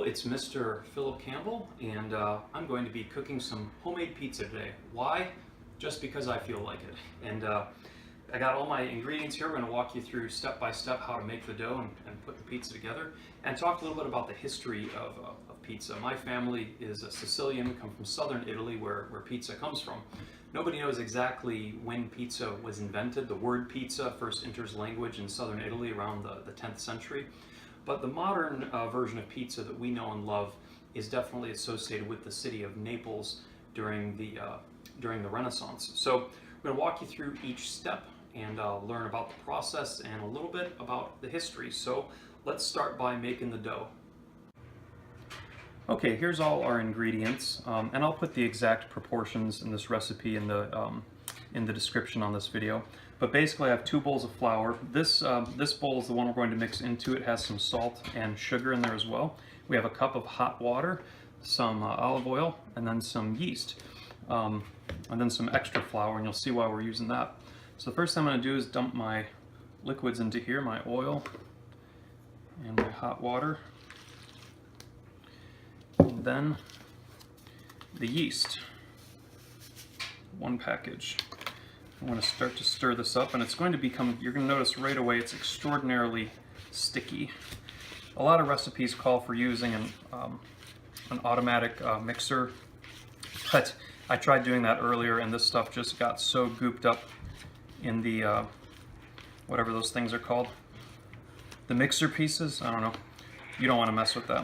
it's Mr. Philip Campbell, and I'm going to be cooking some homemade pizza today. Why? Just because I feel like it. And I got all my ingredients here. I'm going to walk you through step by step how to make the dough and put the pizza together, and talk a little bit about the history of pizza. My family is a Sicilian, come from southern Italy where pizza comes from. Nobody knows exactly when pizza was invented. The word pizza first enters language in southern Italy around the 10th century. But the modern version of pizza that we know and love is definitely associated with the city of Naples during the Renaissance. So we're going to walk you through each step and learn about the process and a little bit about the history. So let's start by making the dough. Okay, here's all our ingredients, and I'll put the exact proportions in this recipe in the description on this video. But basically I have 2 bowls of flour. This bowl is the one we're going to mix into. It has some salt and sugar in there as well. We have a cup of hot water, some olive oil, and then some yeast, and then some extra flour, and you'll see why we're using that. So the first thing I'm going to do is dump my liquids into here, my oil and my hot water, and then the yeast, 1 package. I'm going to start to stir this up, and it's going to become, you're going to notice right away, it's extraordinarily sticky. A lot of recipes call for using an automatic mixer, but I tried doing that earlier, and this stuff just got so gooped up in the, whatever those things are called, the mixer pieces, I don't know. You don't want to mess with them.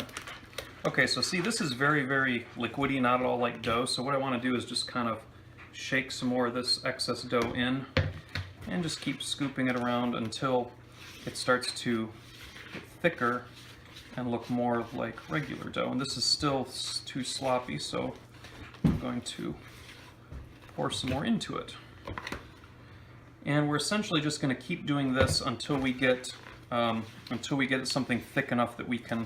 Okay, so see, this is very, very liquidy, not at all like dough, so what I want to do is just kind of shake some more of this excess dough in and just keep scooping it around until it starts to get thicker and look more like regular dough. And this is still too sloppy, so I'm going to pour some more into it. And we're essentially just going to keep doing this until we get something thick enough that we can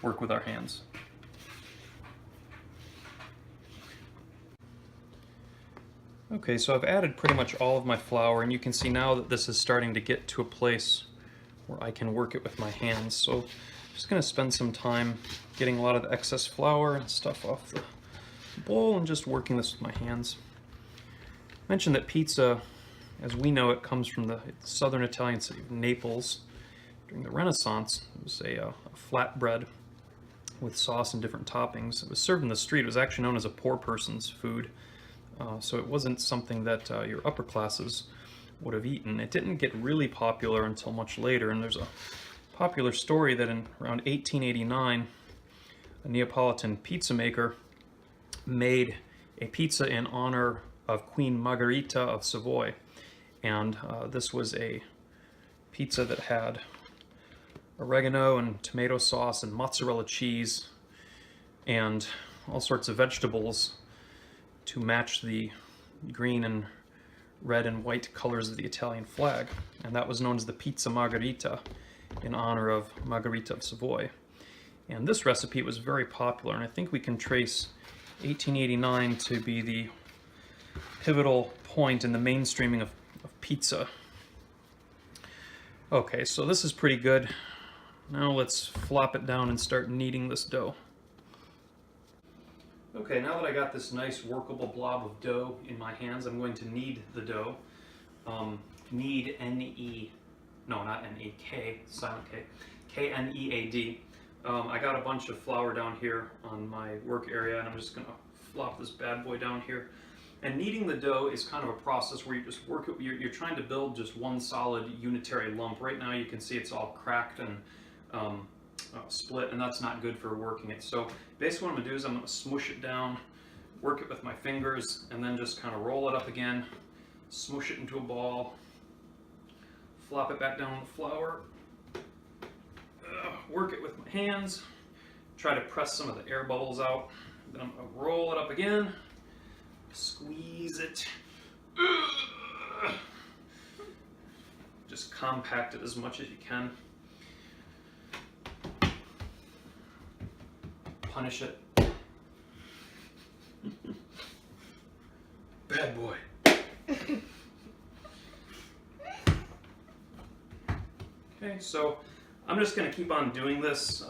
work with our hands. Okay, so I've added pretty much all of my flour, and you can see now that this is starting to get to a place where I can work it with my hands. So I'm just going to spend some time getting a lot of the excess flour and stuff off the bowl and just working this with my hands. I mentioned that pizza, as we know it, comes from the southern Italian city of Naples. During the Renaissance, it was a flatbread with sauce and different toppings. It was served in the street. It was actually known as a poor person's food. So it wasn't something that your upper classes would have eaten. It didn't get really popular until much later, and there's a popular story that in around 1889, a Neapolitan pizza maker made a pizza in honor of Queen Margherita of Savoy. And this was a pizza that had oregano and tomato sauce and mozzarella cheese and all sorts of vegetables to match the green and red and white colors of the Italian flag. And that was known as the Pizza Margherita in honor of Margherita of Savoy. And this recipe was very popular, and I think we can trace 1889 to be the pivotal point in the mainstreaming of pizza. Okay, so this is pretty good. Now let's flop it down and start kneading this dough. Okay, now that I got this nice workable blob of dough in my hands, I'm going to knead the dough. Knead, N-E, no, not N-E, K, silent K, K-N-E-A-D. I got a bunch of flour down here on my work area, and I'm just going to flop this bad boy down here. And kneading the dough is kind of a process where you just work it, you're trying to build just one solid unitary lump. Right now you can see it's all cracked and split, and that's not good for working it. So basically what I'm going to do is I'm going to smoosh it down, work it with my fingers, and then just kind of roll it up again, smoosh it into a ball, flop it back down on the flour, work it with my hands, try to press some of the air bubbles out, then I'm going to roll it up again, squeeze it, just compact it as much as you can. Punish it. Bad boy. Okay, so I'm just going to keep on doing this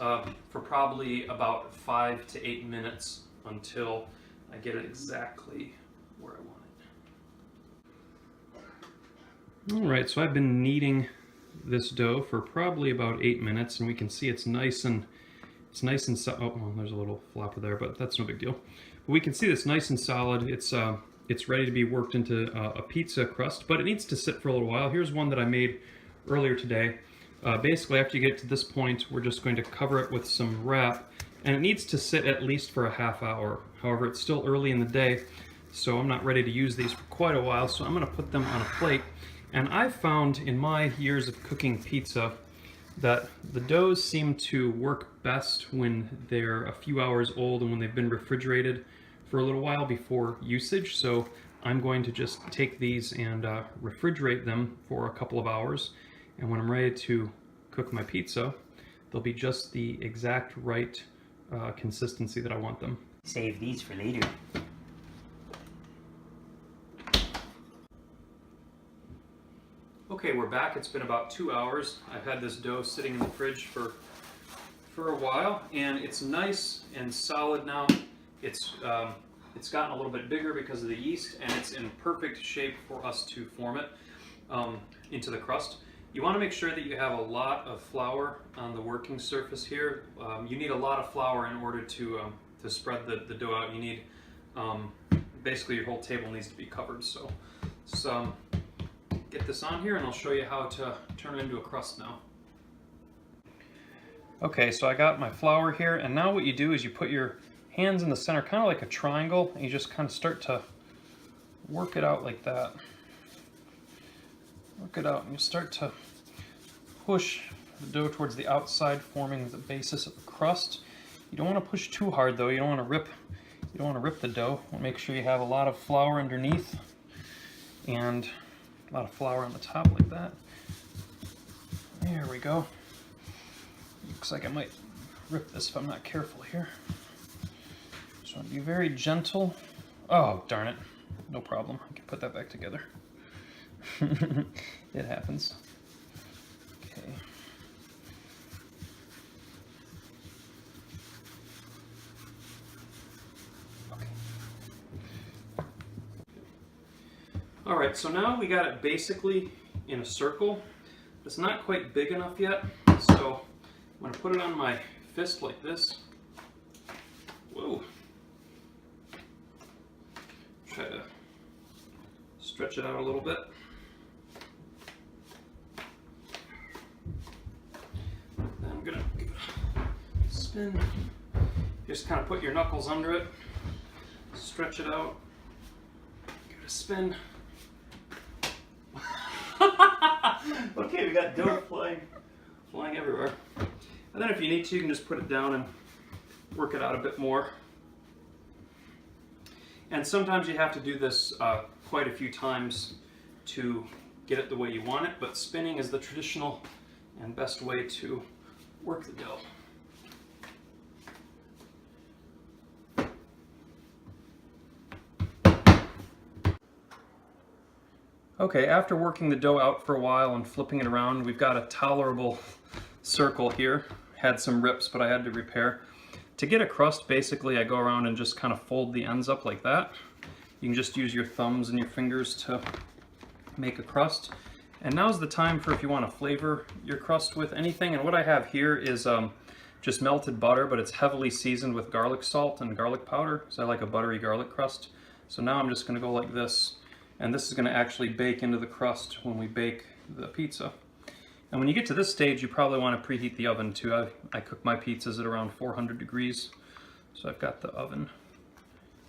for probably about 5 to 8 minutes until I get it exactly where I want it. Alright, so I've been kneading this dough for probably about 8 minutes, and we can see it's nice and oh, well, there's a little flopper there, but that's no big deal. But we can see it's nice and solid. It's ready to be worked into a pizza crust, but it needs to sit for a little while. Here's one that I made earlier today. Basically, after you get to this point, we're just going to cover it with some wrap, and it needs to sit at least for a half hour. However, it's still early in the day, so I'm not ready to use these for quite a while, so I'm going to put them on a plate. And I've found in my years of cooking pizza that the doughs seem to work best when they're a few hours old and when they've been refrigerated for a little while before usage. So I'm going to just take these and refrigerate them for a couple of hours, and when I'm ready to cook my pizza, they'll be just the exact right consistency that I want them. Save these for later. Okay, we're back. It's been about 2 hours. I've had this dough sitting in the fridge for a while, and it's nice and solid now. It's gotten a little bit bigger because of the yeast, and it's in perfect shape for us to form it into the crust. You want to make sure that you have a lot of flour on the working surface here. You need a lot of flour in order to spread the dough out. You need basically your whole table needs to be covered. So get this on here, and I'll show you how to turn it into a crust now. Okay, so I got my flour here, and now what you do is you put your hands in the center, kind of like a triangle, and you just kind of start to work it out like that. Work it out, and you start to push the dough towards the outside, forming the basis of the crust. You don't want to push too hard, though. You don't want to rip the dough. You want to make sure you have a lot of flour underneath and a lot of flour on the top like that. There we go. Looks like I might rip this if I'm not careful here. So be very gentle. Oh, darn it. No problem. I can put that back together. It happens. Okay. Okay. All right, so now we got it basically in a circle. It's not quite big enough yet, so I'm going to put it on my fist like this. Whoa. Try to stretch it out a little bit. Then I'm going to give it a spin. Just kind of put your knuckles under it, stretch it out, give it a spin. Okay, we got dough flying everywhere. And then if you need to, you can just put it down and work it out a bit more. And sometimes you have to do this quite a few times to get it the way you want it, but spinning is the traditional and best way to work the dough. Okay, after working the dough out for a while and flipping it around, we've got a tolerable circle here. Had some rips, but I had to repair. To get a crust, basically I go around and just kind of fold the ends up like that. You can just use your thumbs and your fingers to make a crust. And now's the time for if you want to flavor your crust with anything. And what I have here is just melted butter, but it's heavily seasoned with garlic salt and garlic powder, so I like a buttery garlic crust. So now I'm just going to go like this. And this is going to actually bake into the crust when we bake the pizza. And when you get to this stage, you probably want to preheat the oven too. I cook my pizzas at around 400 degrees. So I've got the oven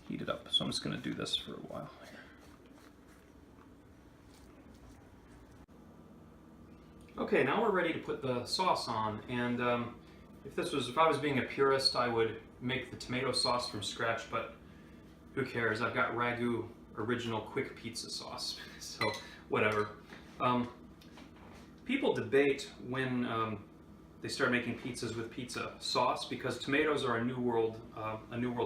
heated up. So I'm just going to do this for a while here. Okay, now we're ready to put the sauce on. And if I was being a purist, I would make the tomato sauce from scratch, but who cares? I've got Ragu original quick pizza sauce, so whatever. People debate when they start making pizzas with pizza sauce because tomatoes are a New World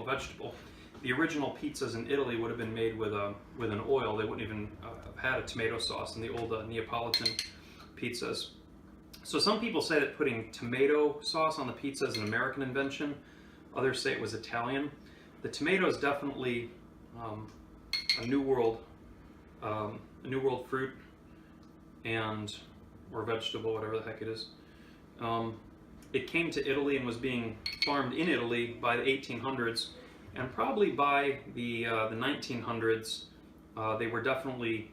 vegetable. The original pizzas in Italy would have been made with an oil. They wouldn't even have had a tomato sauce in the old Neapolitan pizzas. So some people say that putting tomato sauce on the pizza is an American invention. Others say it was Italian. The tomato is definitely a New World fruit and or vegetable, whatever the heck it is. It came to Italy and was being farmed in Italy by the 1800s, and probably by the 1900s, they were definitely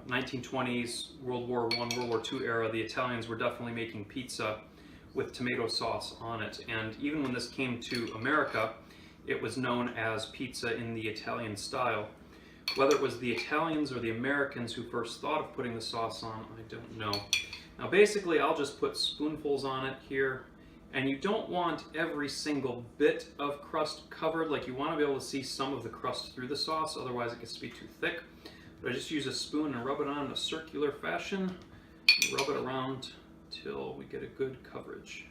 1920s, World War I, World War II era, the Italians were definitely making pizza with tomato sauce on it. And even when this came to America, it was known as pizza in the Italian style. Whether it was the Italians or the Americans who first thought of putting the sauce on, I don't know. Now basically I'll just put spoonfuls on it here, and you don't want every single bit of crust covered. Like, you want to be able to see some of the crust through the sauce, otherwise it gets to be too thick. But I just use a spoon and rub it on in a circular fashion, and rub it around till we get a good coverage.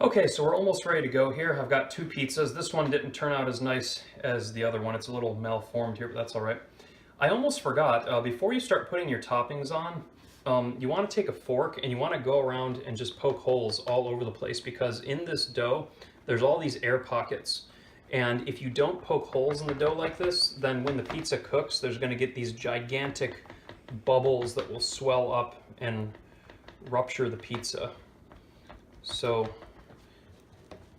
Okay, so we're almost ready to go here. I've got two pizzas. This one didn't turn out as nice as the other one. It's a little malformed here, but that's all right. I almost forgot, before you start putting your toppings on, you want to take a fork and you want to go around and just poke holes all over the place, because in this dough, there's all these air pockets. And if you don't poke holes in the dough like this, then when the pizza cooks, there's going to get these gigantic bubbles that will swell up and rupture the pizza. So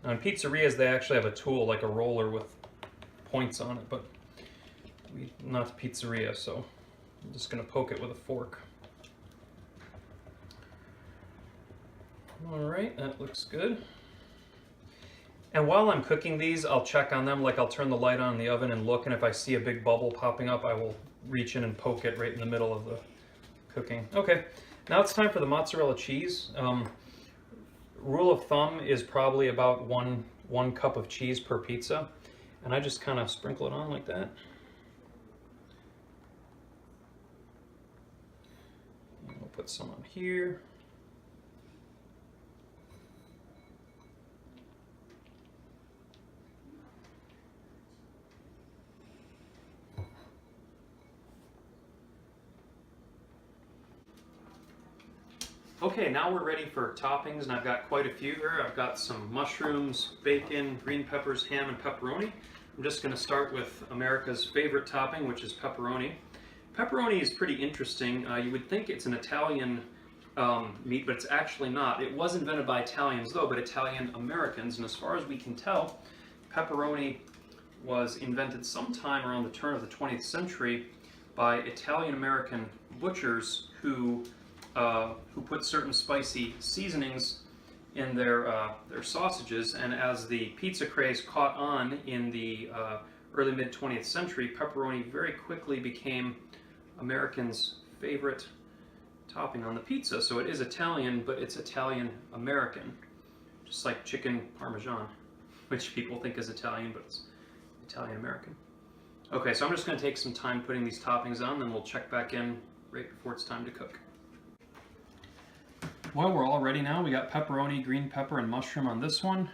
now in pizzerias, they actually have a tool like a roller with points on it, but not the pizzeria, so I'm just going to poke it with a fork. All right, that looks good. And while I'm cooking these, I'll check on them. Like, I'll turn the light on in the oven and look, and if I see a big bubble popping up, I will reach in and poke it right in the middle of the cooking. Okay, now it's time for the mozzarella cheese. Rule of thumb is probably about one cup of cheese per pizza, and I just kind of sprinkle it on like that. And we'll put some on here. Okay, now we're ready for toppings, and I've got quite a few here. I've got some mushrooms, bacon, green peppers, ham, and pepperoni. I'm just going to start with America's favorite topping, which is pepperoni. Pepperoni is pretty interesting. You would think it's an Italian meat, but it's actually not. It was invented by Italians, though, but Italian Americans, and as far as we can tell, pepperoni was invented sometime around the turn of the 20th century by Italian American butchers who put certain spicy seasonings in their sausages, and as the pizza craze caught on in the early mid-20th century, pepperoni very quickly became Americans' favorite topping on the pizza. So it is Italian, but it's Italian-American, just like chicken Parmesan, which people think is Italian, but it's Italian-American. Okay, so I'm just going to take some time putting these toppings on, then we'll check back in right before it's time to cook. Well, we're all ready now. We got pepperoni, green pepper, and mushroom on this one,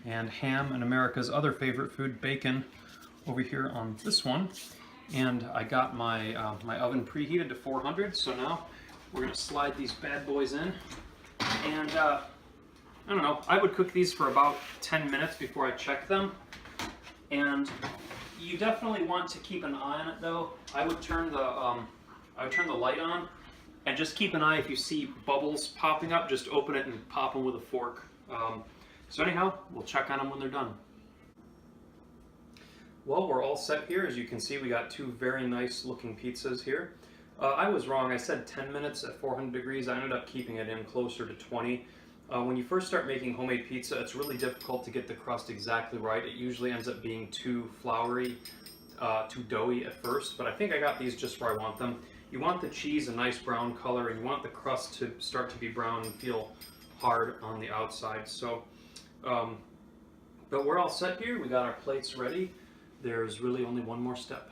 and ham and America's other favorite food, bacon, over here on this one. And I got my my oven preheated to 400, so now we're going to slide these bad boys in. And I don't know, I would cook these for about 10 minutes before I check them. And you definitely want to keep an eye on it, though. I would turn the light on. And just keep an eye if you see bubbles popping up, just open it and pop them with a fork. So anyhow, we'll check on them when they're done. Well, we're all set here. As you can see, we got two very nice looking pizzas here. I was wrong. I said 10 minutes at 400 degrees. I ended up keeping it in closer to 20. When you first start making homemade pizza, it's really difficult to get the crust exactly right. It usually ends up being too floury, too doughy at first, but I think I got these just where I want them. You want the cheese a nice brown color, and you want the crust to start to be brown and feel hard on the outside. So, but we're all set here. We got our plates ready. There's really only one more step.